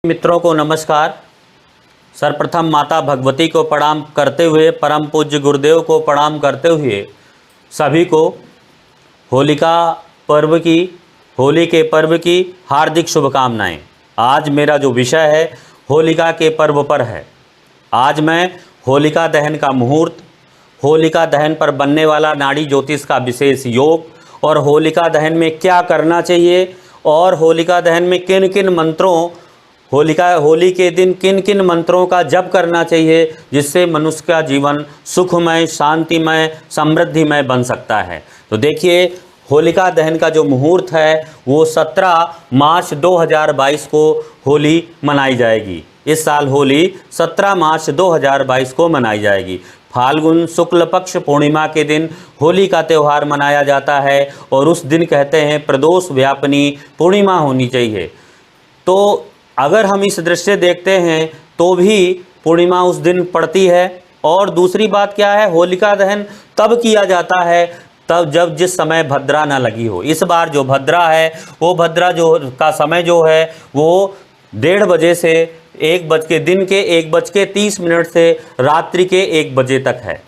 मित्रों को नमस्कार। सर्वप्रथम माता भगवती को प्रणाम करते हुए, परम पूज्य गुरुदेव को प्रणाम करते हुए सभी को होली के पर्व की हार्दिक शुभकामनाएं। आज मेरा जो विषय है होलिका के पर्व पर है। आज मैं होलिका दहन का मुहूर्त, होलिका दहन पर बनने वाला नाड़ी ज्योतिष का विशेष योग और होलिका दहन में क्या करना चाहिए और होलिका दहन में किन किन मंत्रों, होली के दिन किन किन मंत्रों का जप करना चाहिए जिससे मनुष्य का जीवन सुखमय, शांतिमय, समृद्धिमय बन सकता है। तो देखिए, होलिका दहन का जो मुहूर्त है वो 17 मार्च 2022 को होली मनाई जाएगी। इस साल होली 17 मार्च 2022 को मनाई जाएगी। फाल्गुन शुक्ल पक्ष पूर्णिमा के दिन होली का त्यौहार मनाया जाता है और उस दिन कहते हैं प्रदोष व्यापिनी पूर्णिमा होनी चाहिए। तो अगर हम इस दृश्य देखते हैं तो भी पूर्णिमा उस दिन पड़ती है। और दूसरी बात क्या है, होलिका दहन तब किया जाता है तब जब जिस समय भद्रा न लगी हो। इस बार जो भद्रा है वो भद्रा जो का समय जो है वो 1:30 बजे से दिन के 1:30 से रात्रि के 1 बजे तक है।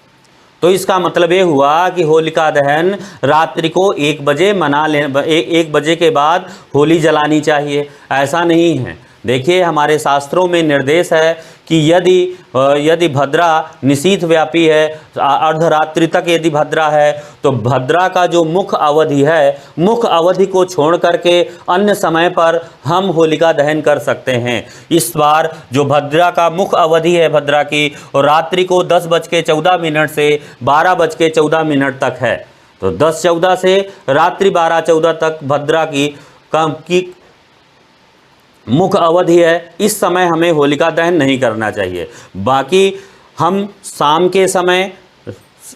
तो इसका मतलब ये हुआ कि होलिका दहन रात्रि को 1 बजे 1 बजे के बाद होली जलानी चाहिए। ऐसा नहीं है। देखिए, हमारे शास्त्रों में निर्देश है कि यदि भद्रा निशीथ व्यापी है, अर्धरात्रि तक यदि भद्रा है, तो भद्रा का जो मुख्य अवधि है, मुख्य अवधि को छोड़ करके अन्य समय पर हम होलिका दहन कर सकते हैं। इस बार जो भद्रा का मुख्य अवधि है भद्रा की, और रात्रि को 10:14 से 12:14 तक है। तो 10:14 से रात्रि 12:14 तक भद्रा की मुख्य अवधि है। इस समय हमें होलिका दहन नहीं करना चाहिए। बाकी हम शाम के समय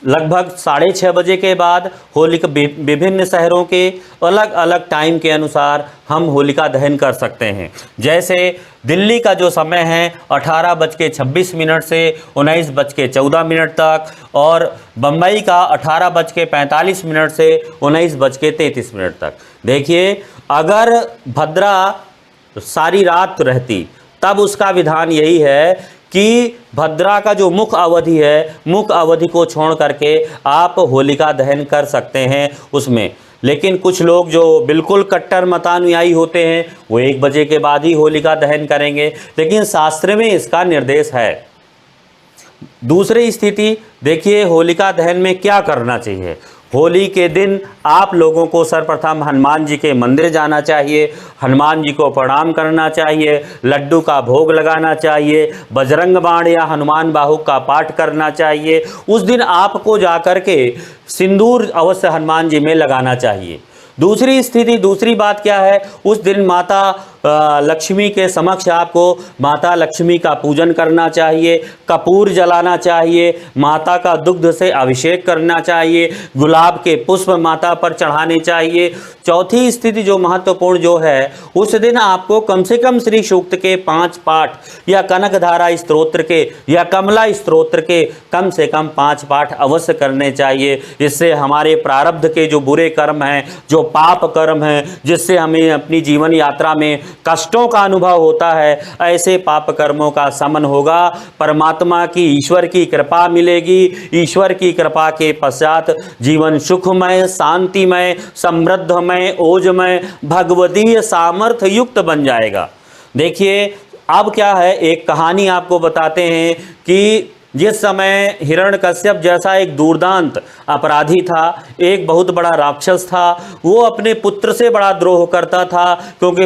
लगभग 6:30 बजे के बाद होलिका विभिन्न शहरों के अलग अलग टाइम के अनुसार हम होलिका दहन कर सकते हैं। जैसे दिल्ली का जो समय है 18:26 से 19:14 तक, और बम्बई का 18:45 से 19:33 तक। देखिए, अगर भद्रा सारी रात रहती तब उसका विधान यही है कि भद्रा का जो मुख्य अवधि है, मुख्य अवधि को छोड़ करके आप होलिका दहन कर सकते हैं उसमें। लेकिन कुछ लोग जो बिल्कुल कट्टर मतानुयायी होते हैं वो 1 बजे के बाद ही होलिका दहन करेंगे, लेकिन शास्त्र में इसका निर्देश है। दूसरी स्थिति देखिए, होलिका दहन में क्या करना चाहिए। होली के दिन आप लोगों को सर्वप्रथम हनुमान जी के मंदिर जाना चाहिए, हनुमान जी को प्रणाम करना चाहिए, लड्डू का भोग लगाना चाहिए, बजरंग बाण या हनुमान बाहुक का पाठ करना चाहिए। उस दिन आपको जाकर के सिंदूर अवश्य हनुमान जी में लगाना चाहिए। दूसरी बात क्या है, उस दिन माता लक्ष्मी के समक्ष आपको माता लक्ष्मी का पूजन करना चाहिए, कपूर जलाना चाहिए, माता का दुग्ध से अभिषेक करना चाहिए, गुलाब के पुष्प माता पर चढ़ाने चाहिए। चौथी स्थिति जो महत्वपूर्ण जो है, उस दिन आपको कम से कम श्री सूक्त के 5 पाठ या कनकधारा स्तोत्र के या कमला स्तोत्र के कम से कम 5 पाठ अवश्य करने चाहिए। इससे हमारे प्रारब्ध के जो बुरे कर्म हैं, जो पाप कर्म हैं, जिससे हमें अपनी जीवन यात्रा में कष्टों का अनुभव होता है, ऐसे पाप कर्मों का शमन होगा। परमात्मा की, ईश्वर की कृपा मिलेगी। ईश्वर की कृपा के पश्चात जीवन सुखमय, शांतिमय, समृद्धमय, ओजमय, भगवदीय सामर्थ्य युक्त बन जाएगा। देखिए, अब क्या है, एक कहानी आपको बताते हैं कि जिस समय हिरण्यकश्यप जैसा एक दुर्दांत अपराधी था, एक बहुत बड़ा राक्षस था, वो अपने पुत्र से बड़ा द्रोह करता था, क्योंकि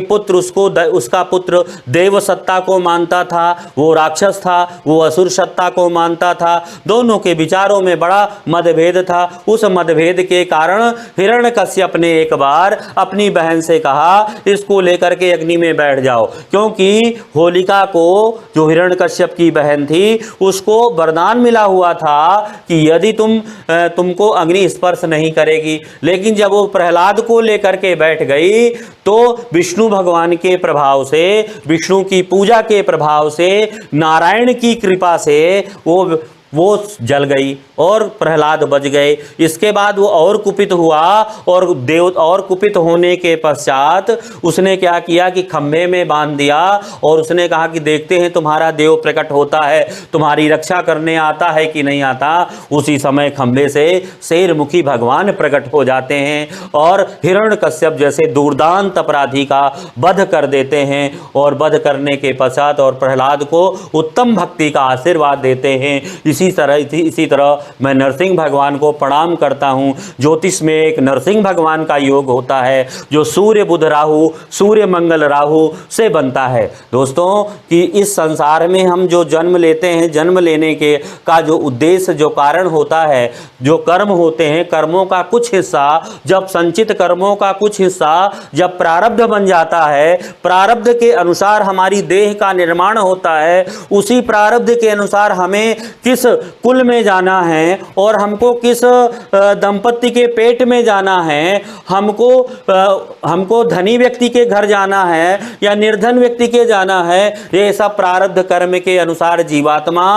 उसका पुत्र देव सत्ता को मानता था, वो राक्षस था, वो असुर सत्ता को मानता था। दोनों के विचारों में बड़ा मतभेद था। उस मतभेद के कारण हिरण्यकश्यप ने एक बार अपनी बहन से कहा, इसको लेकर के अग्नि में बैठ जाओ, क्योंकि होलिका को, जो हिरण्यकश्यप की बहन थी, उसको वरदान मिला हुआ था कि यदि तुमको अग्नि स्पर्श नहीं करेगी। लेकिन जब वो प्रहलाद को लेकर के बैठ गई तो विष्णु भगवान के प्रभाव से, विष्णु की पूजा के प्रभाव से, नारायण की कृपा से वो जल गई। और प्रहलाद बच गए। इसके बाद वो और कुपित हुआ और कुपित होने के पश्चात उसने क्या किया कि खंभे में बांध दिया और उसने कहा कि देखते हैं तुम्हारा देव प्रकट होता है, तुम्हारी रक्षा करने आता है कि नहीं आता। उसी समय खंभे से शेरमुखी भगवान प्रकट हो जाते हैं और हिरण्यकश्यप जैसे दुर्दांत अपराधी का वध कर देते हैं और वध करने के पश्चात और प्रहलाद को उत्तम भक्ति का आशीर्वाद देते हैं। इसी तरह मैं नरसिंह भगवान को प्रणाम करता हूँ। ज्योतिष में एक नरसिंह भगवान का योग होता है जो सूर्य बुध राहु, सूर्य मंगल राहु से बनता है। दोस्तों कि इस संसार में हम जो जन्म लेते हैं, जन्म लेने के का जो उद्देश्य, जो कारण होता है, जो कर्म होते हैं, कर्मों का कुछ हिस्सा जब संचित कर्मों का कुछ हिस्सा जब प्रारब्ध बन जाता है, प्रारब्ध के अनुसार हमारी देह का निर्माण होता है। उसी प्रारब्ध के अनुसार हमें किस कुल में जाना है और हमको किस दंपत्ति के पेट में जाना है, हमको धनी व्यक्ति के घर जाना है या निर्धन व्यक्ति के जाना है, ये सब प्रारब्ध कर्म के अनुसार जीवात्मा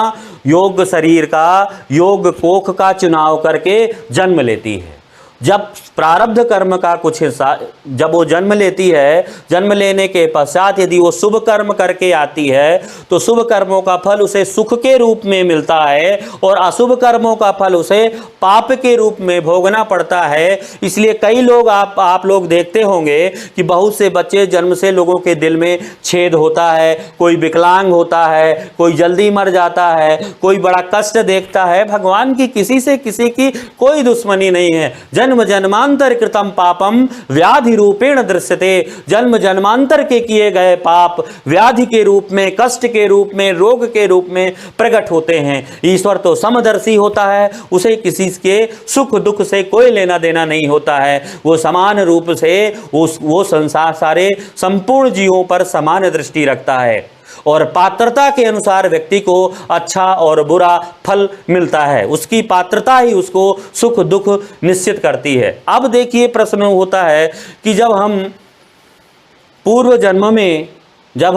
योग शरीर का, योग कोख का चुनाव करके जन्म लेती है। जब प्रारब्ध कर्म का कुछ हिस्सा जब वो जन्म लेती है, जन्म लेने के पश्चात यदि वो शुभ कर्म करके आती है तो शुभ कर्मों का फल उसे सुख के रूप में मिलता है और अशुभ कर्मों का फल उसे पाप के रूप में भोगना पड़ता है। इसलिए कई लोग आप लोग देखते होंगे कि बहुत से बच्चे जन्म से लोगों के दिल में छेद होता है, कोई विकलांग होता है, कोई जल्दी मर जाता है, कोई बड़ा कष्ट देखता है। भगवान की किसी से किसी की कोई दुश्मनी नहीं है। जन्म जन्मांतर कृतम पापम व्याधि रूपेण दृश्यते। जन्म जन्मांतर के किए गए पाप व्याधि के रूप में, कष्ट के रूप में, रोग के रूप में प्रकट होते हैं। ईश्वर तो समदर्शी होता है, उसे किसी के सुख दुख से कोई लेना देना नहीं होता है। वो समान रूप से वो संसार सारे संपूर्ण जीवों पर समान दृष्टि रखता है और पात्रता के अनुसार व्यक्ति को अच्छा और बुरा फल मिलता है। उसकी पात्रता ही उसको सुख दुख निश्चित करती है। अब देखिए प्रश्न होता है कि जब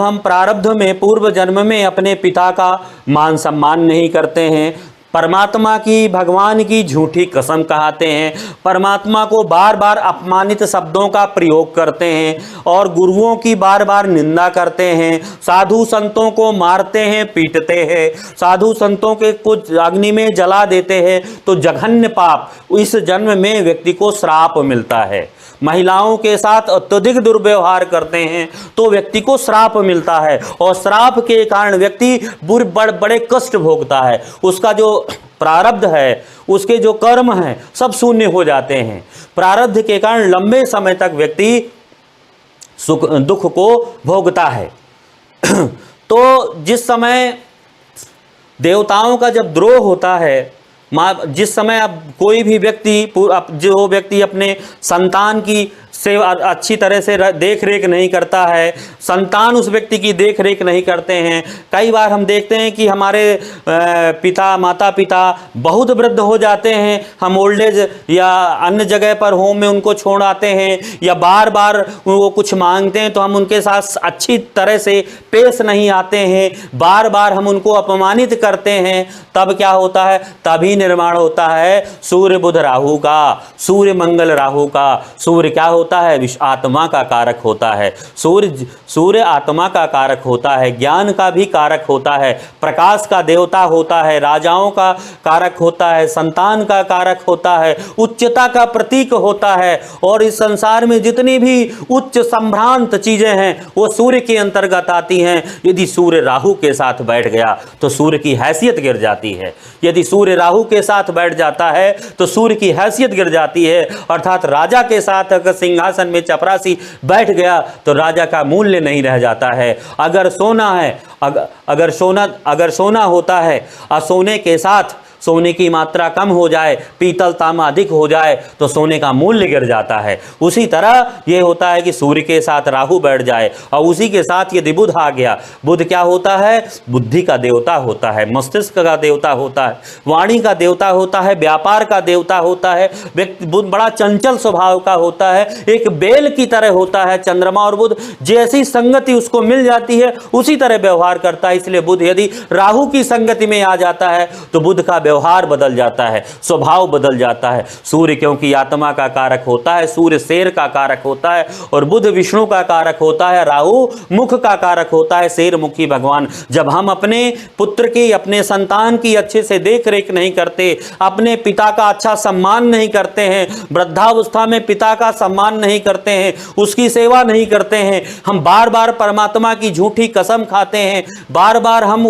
हम प्रारब्ध में पूर्व जन्म में अपने पिता का मान सम्मान नहीं करते हैं, परमात्मा की, भगवान की झूठी कसम कहते हैं, परमात्मा को बार बार अपमानित शब्दों का प्रयोग करते हैं और गुरुओं की बार बार निंदा करते हैं, साधु संतों को मारते हैं, पीटते हैं, साधु संतों के कुछ अग्नि में जला देते हैं, तो जघन्य पाप इस जन्म में व्यक्ति को श्राप मिलता है। महिलाओं के साथ अत्यधिक दुर्व्यवहार करते हैं तो व्यक्ति को श्राप मिलता है और श्राप के कारण व्यक्ति बड़े कष्ट भोगता है। उसका जो प्रारब्ध है, उसके जो कर्म हैं, सब शून्य हो जाते हैं। प्रारब्ध के कारण लंबे समय तक व्यक्ति सुख दुख को भोगता है। तो जिस समय देवताओं का जब द्रोह होता है, जिस समय अब कोई भी व्यक्ति, जो व्यक्ति अपने संतान की सेवा अच्छी तरह से देख रेख नहीं करता है, संतान उस व्यक्ति की देख रेख नहीं करते हैं। कई बार हम देखते हैं कि हमारे माता पिता बहुत वृद्ध हो जाते हैं, हम ओल्ड एज या अन्य जगह पर होम में उनको छोड़ आते हैं या बार बार वो कुछ मांगते हैं तो हम उनके साथ अच्छी तरह से पेश नहीं आते हैं, बार बार हम उनको अपमानित करते हैं। तब क्या होता है? तभी निर्माण होता है सूर्य बुध राहु का, सूर्य मंगल राहु का। सूर्य क्या होता है? विश्व आत्मा का कारक होता है। सूर्य आत्मा का कारक होता है, ज्ञान का भी कारक होता है, प्रकाश का देवता होता है, राजाओं का कारक होता है, संतान का कारक होता है, उच्चता का प्रतीक होता है। और इस संसार में जितनी भी उच्च संभ्रांत चीजें हैं वो सूर्य के अंतर्गत आती हैं। यदि सूर्य राहु के साथ बैठ गया तो सूर्य की हैसियत गिर जाती है। यदि सूर्य राहु के साथ बैठ जाता है तो सूर्य की हैसियत गिर जाती है। अर्थात राजा के साथ अगर सिंहासन में चपरासी बैठ गया तो राजा का मूल्य नहीं रह जाता है। अगर सोना है, अगर सोना होता है और सोने के साथ सोने की मात्रा कम हो जाए, पीतल तांबा अधिक हो जाए तो सोने का मूल्य गिर जाता है। उसी तरह ये होता है कि सूर्य के साथ राहु बैठ जाए और उसी के साथ यदि बुध आ गया, बुध क्या होता है? बुद्धि का देवता होता है, मस्तिष्क का देवता होता है, वाणी का देवता होता है, व्यापार का देवता होता है। व्यक्ति बुध बड़ा चंचल स्वभाव का होता है, एक बेल की तरह होता है। चंद्रमा और बुध जैसी संगति उसको मिल जाती है उसी तरह व्यवहार करता है। इसलिए बुध यदि राहु की संगति में आ जाता है तो बुध का व्यवहार बदल जाता है, स्वभाव बदल जाता है। सूर्य क्योंकि आत्मा का कारक होता है, सूर्य शेर का कारक होता है, और बुध विष्णु का कारक होता है, राहु मुख का कारक होता है, शेर मुखी भगवान। जब हम अपने पुत्र की, अपने संतान की अच्छे से देख रेख नहीं करते, अपने पिता का अच्छा सम्मान नहीं करते हैं, वृद्धावस्था में पिता का सम्मान नहीं करते हैं, उसकी सेवा नहीं करते हैं, हम बार बार परमात्मा की झूठी कसम खाते हैं, बार बार हम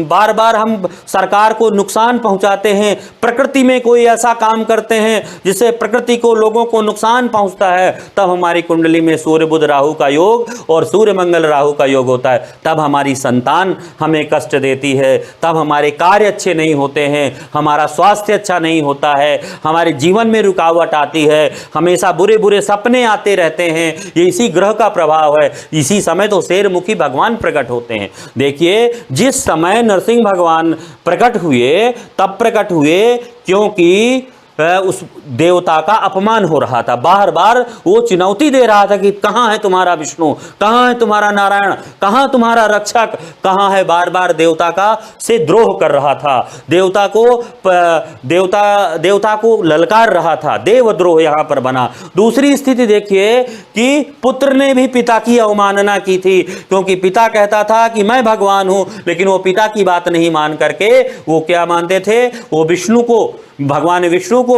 बार बार हम सरकार को नुकसान पहुंचाते हैं, प्रकृति में कोई ऐसा काम करते हैं जिससे प्रकृति को, लोगों को नुकसान पहुंचता है, तब हमारी कुंडली में सूर्य बुध राहु का योग और सूर्य मंगल राहु का योग होता है। तब हमारी संतान हमें कष्ट देती है, तब हमारे कार्य अच्छे नहीं होते हैं, हमारा स्वास्थ्य अच्छा नहीं होता है, हमारे जीवन में रुकावट आती है, हमेशा बुरे बुरे सपने आते रहते हैं। ये इसी ग्रह का प्रभाव है। इसी समय तो शेरमुखी भगवान प्रकट होते हैं। देखिए, जिस समय नरसिंह भगवान प्रकट हुए, तब प्रकट हुए क्योंकि उस देवता का अपमान हो रहा था। बार बार वो चुनौती दे रहा था कि कहाँ है तुम्हारा विष्णु, कहाँ है तुम्हारा नारायण, कहाँ तुम्हारा रक्षक, कहाँ है। बार बार देवता का से द्रोह कर रहा था, देवता को ललकार रहा था। देवद्रोह यहाँ पर बना। दूसरी स्थिति देखिए कि पुत्र ने भी पिता की अवमानना की थी, क्योंकि पिता कहता था कि मैं भगवान हूं, लेकिन वो पिता की बात नहीं मान करके वो क्या मानते थे, वो विष्णु को, भगवान विष्णु को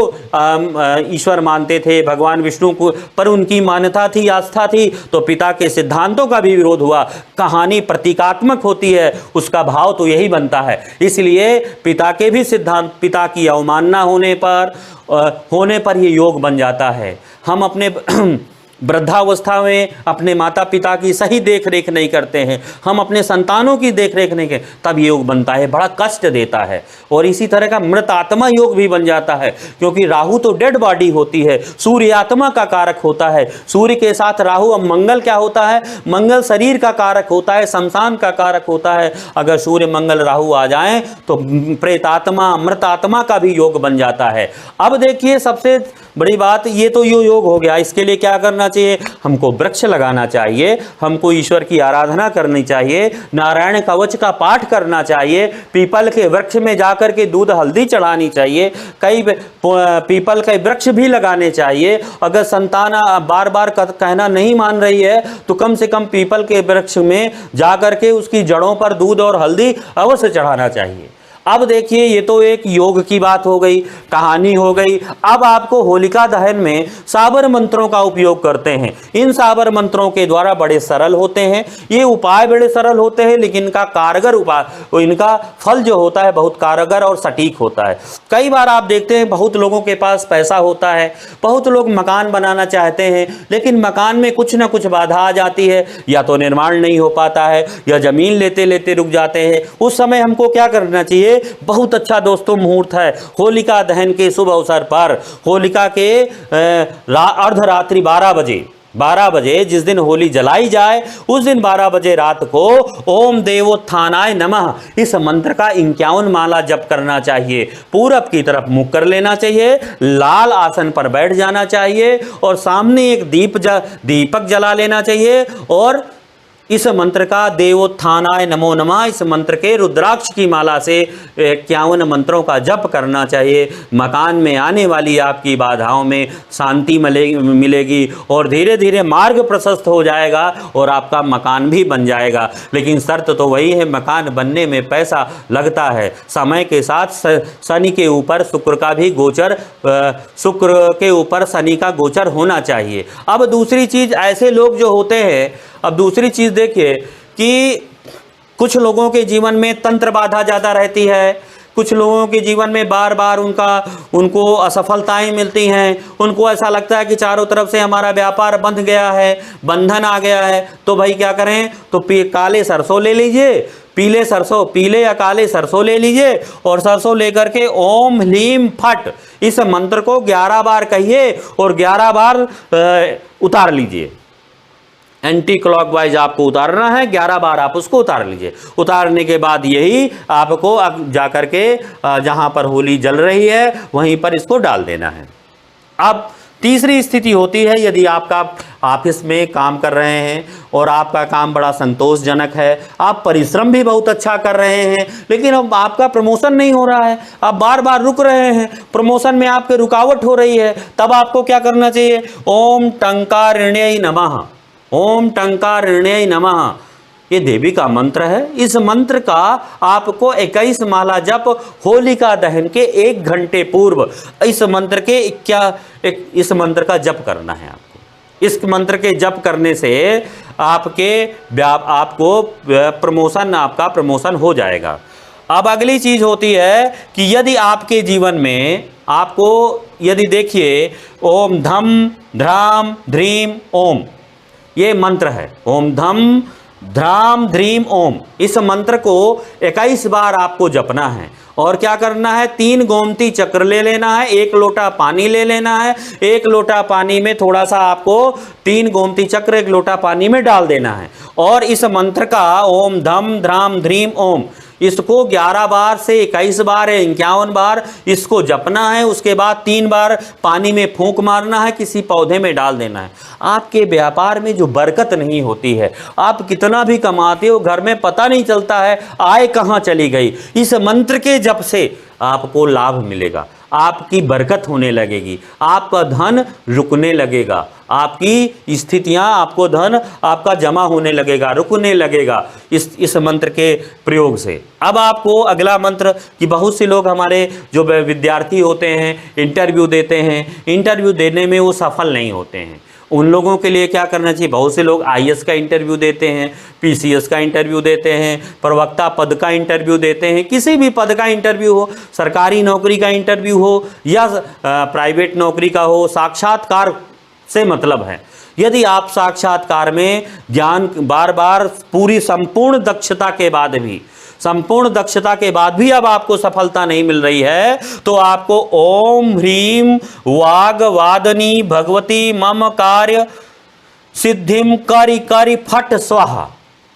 ईश्वर मानते थे, भगवान विष्णु को पर उनकी मान्यता थी, आस्था थी, तो पिता के सिद्धांतों का भी विरोध हुआ। कहानी प्रतीकात्मक होती है, उसका भाव तो यही बनता है। इसलिए पिता के भी सिद्धांत, पिता की अवमानना होने पर ये योग बन जाता है। हम अपने वृद्धावस्था में अपने माता पिता की सही देख रेख नहीं करते हैं, हम अपने संतानों की देख रेख नहीं करते, तब योग बनता है, बड़ा कष्ट देता है। और इसी तरह का मृत आत्मा योग भी बन जाता है, क्योंकि राहु तो डेड बॉडी होती है, सूर्य आत्मा का कारक होता है। सूर्य के साथ राहु, अब मंगल क्या होता है, मंगल शरीर का कारक होता है, शमशान का कारक होता है। अगर सूर्य मंगल राहु आ जाएं तो प्रेत आत्मा, मृत आत्मा का भी योग बन जाता है। अब देखिए, सबसे बड़ी बात, ये तो योग हो गया। इसके लिए क्या करना चाहिए, हमको वृक्ष लगाना चाहिए, हमको ईश्वर की आराधना करनी चाहिए, नारायण कवच का पाठ करना चाहिए, पीपल के वृक्ष में जाकर के दूध हल्दी चढ़ानी चाहिए, कई पीपल के वृक्ष भी लगाने चाहिए। अगर संतान बार बार कहना नहीं मान रही है तो कम से कम पीपल के वृक्ष में जाकर के उसकी जड़ों पर दूध और हल्दी अवश्य चढ़ाना चाहिए। अब देखिए, ये तो एक योग की बात हो गई, कहानी हो गई। अब आपको होलिका दहन में साबर मंत्रों का उपयोग करते हैं। इन साबर मंत्रों के द्वारा बड़े सरल होते हैं, ये उपाय बड़े सरल होते हैं, लेकिन इनका कारगर उपाय, इनका फल जो होता है बहुत कारगर और सटीक होता है। कई बार आप देखते हैं, बहुत लोगों के पास पैसा होता है, बहुत लोग मकान बनाना चाहते हैं, लेकिन मकान में कुछ ना कुछ बाधा आ जाती है, या तो निर्माण नहीं हो पाता है, या जमीन लेते लेते रुक जाते हैं। उस समय हमको क्या करना चाहिए, बहुत अच्छा दोस्तों मुहूर्त है होलिका दहन के शुभ अवसर पर। होलिका के अर्धरात्रि 12 बजे जिस दिन होली जलाई जाए, उस दिन 12 बजे रात को ओम देवोत्थानाय नमः इस मंत्र का 51 माला जप करना चाहिए। पूरब की तरफ मुख कर लेना चाहिए, लाल आसन पर बैठ जाना चाहिए, और सामने एक दीपक जला लेना चाहिए, और इस मंत्र का देवोत्थानाय नमो नमः, इस मंत्र के रुद्राक्ष की माला से 51 मंत्रों का जप करना चाहिए। मकान में आने वाली आपकी बाधाओं में शांति मिलेगी, और धीरे धीरे मार्ग प्रशस्त हो जाएगा, और आपका मकान भी बन जाएगा। लेकिन शर्त तो वही है, मकान बनने में पैसा लगता है। समय के साथ शनि के ऊपर शुक्र का भी गोचर, शुक्र के ऊपर शनि का गोचर होना चाहिए। अब दूसरी चीज़, ऐसे लोग जो होते हैं, अब दूसरी चीज़ देखिए कि कुछ लोगों के जीवन में तंत्र बाधा ज़्यादा रहती है, कुछ लोगों के जीवन में बार बार उनको असफलताएं मिलती हैं, उनको ऐसा लगता है कि चारों तरफ से हमारा व्यापार बंध गया है, बंधन आ गया है। तो भाई क्या करें, तो काले सरसों ले लीजिए, पीले या काले सरसों ले लीजिए, और सरसों लेकर के ओम ह्लीम फट इस मंत्र को 11 बार कहिए, और 11 बार उतार लीजिए। एंटी क्लॉकवाइज आपको उतारना है, 11 बार आप उसको उतार लीजिए। उतारने के बाद यही आपको जाकर के जहां पर होली जल रही है वहीं पर इसको डाल देना है। अब तीसरी स्थिति होती है यदि आपका ऑफिस में काम कर रहे हैं और आपका काम बड़ा संतोषजनक है, आप परिश्रम भी बहुत अच्छा कर रहे हैं, लेकिन अब आपका प्रमोशन नहीं हो रहा है, आप बार बार रुक रहे हैं, प्रमोशन में आपके रुकावट हो रही है, तब आपको क्या करना चाहिए? ओम टंकारिण्यै नमः, ओम टंकारिण्यै नमः, ये देवी का मंत्र है। इस मंत्र का आपको 21 माला जप होलिका दहन के 1 घंटे पूर्व इस मंत्र का जप करना है आपको। इस मंत्र के जप करने से आपको आपका प्रमोशन हो जाएगा। अब अगली चीज होती है कि यदि आपके जीवन में आपको यदि देखिए ओम धम ध्राम ध्रीम ओम, ये मंत्र है, ओम धम ध्राम ध्रीम ओम, इस मंत्र को 21 बार आपको जपना है। और क्या करना है? 3 गोमती चक्र ले लेना है, 1 लोटा पानी ले लेना है, 1 लोटा पानी में थोड़ा सा आपको 3 गोमती चक्र 1 लोटा पानी में डाल देना है। और इस मंत्र का ओम धम ध्राम ध्रीम ओम, इसको 11 बार से 21 बार है 51 बार इसको जपना है। उसके बाद 3 बार पानी में फूंक मारना है, किसी पौधे में डाल देना है। आपके व्यापार में जो बरकत नहीं होती है, आप कितना भी कमाते हो घर में पता नहीं चलता है आय कहाँ चली गई, इस मंत्र के जप से आपको लाभ मिलेगा, आपकी बरकत होने लगेगी, आपका धन रुकने लगेगा, आपकी स्थितियां, आपको धन आपका जमा होने लगेगा, रुकने लगेगा इस मंत्र के प्रयोग से। अब आपको अगला मंत्र कि बहुत से लोग हमारे जो विद्यार्थी होते हैं इंटरव्यू देते हैं, इंटरव्यू देने में वो सफल नहीं होते हैं, उन लोगों के लिए क्या करना चाहिए? बहुत से लोग आईएएस का इंटरव्यू देते हैं, पीसीएस का इंटरव्यू देते हैं, प्रवक्ता पद का इंटरव्यू देते हैं, किसी भी पद का इंटरव्यू हो, सरकारी नौकरी का इंटरव्यू हो या प्राइवेट नौकरी का हो, साक्षात्कार से मतलब है। यदि आप साक्षात्कार में ज्ञान बार बार पूरी संपूर्ण दक्षता के बाद भी अब आपको सफलता नहीं मिल रही है, तो आपको ओम ह्रीम वाग्वादनी भगवती मम कार्य सिद्धिम करि करि फट स्वाहा,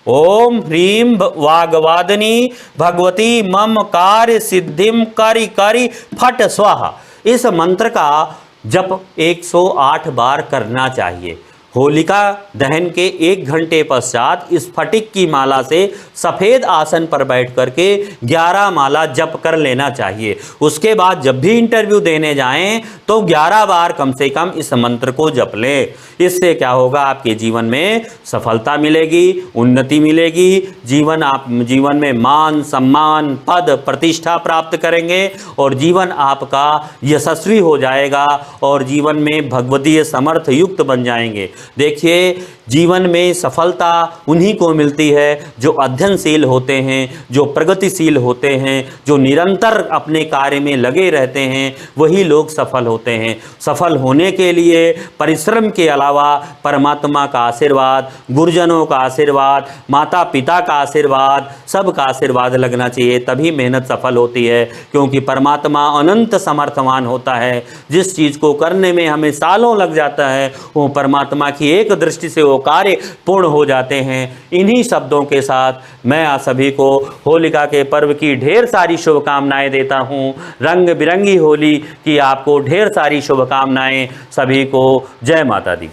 ओम ह्रीम वाग्वादनी भगवती मम कार्य सिद्धिम करि करि फट स्वाहा, इस मंत्र का जप 108 बार करना चाहिए। होलिका दहन के 1 घंटे पश्चात इस फटिक की माला से सफ़ेद आसन पर बैठ करके 11 माला जप कर लेना चाहिए। उसके बाद जब भी इंटरव्यू देने जाएं तो 11 बार कम से कम इस मंत्र को जप लें। इससे क्या होगा? आपके जीवन में सफलता मिलेगी, उन्नति मिलेगी, जीवन में मान सम्मान पद प्रतिष्ठा प्राप्त करेंगे और जीवन आपका यशस्वी हो जाएगा और जीवन में भगवतीय समर्थ युक्त बन जाएंगे। देखिए, जीवन में सफलता उन्हीं को मिलती है जो अध्ययनशील होते हैं, जो प्रगतिशील होते हैं, जो निरंतर अपने कार्य में लगे रहते हैं, वही लोग सफल होते हैं। सफल होने के लिए परिश्रम के अलावा परमात्मा का आशीर्वाद, गुरुजनों का आशीर्वाद, माता पिता का आशीर्वाद, सबका आशीर्वाद लगना चाहिए, तभी मेहनत सफल होती है। क्योंकि परमात्मा अनंत समर्थवान होता है। जिस चीज़ को करने में हमें सालों लग जाता है, वो परमात्मा की एक दृष्टि से वो कार्य पूर्ण हो जाते हैं। इन्हीं शब्दों के साथ मैं आप सभी को होलिका के पर्व की ढेर सारी शुभकामनाएं देता हूं। रंग बिरंगी होली की आपको ढेर सारी शुभकामनाएं। सभी को जय माता दी।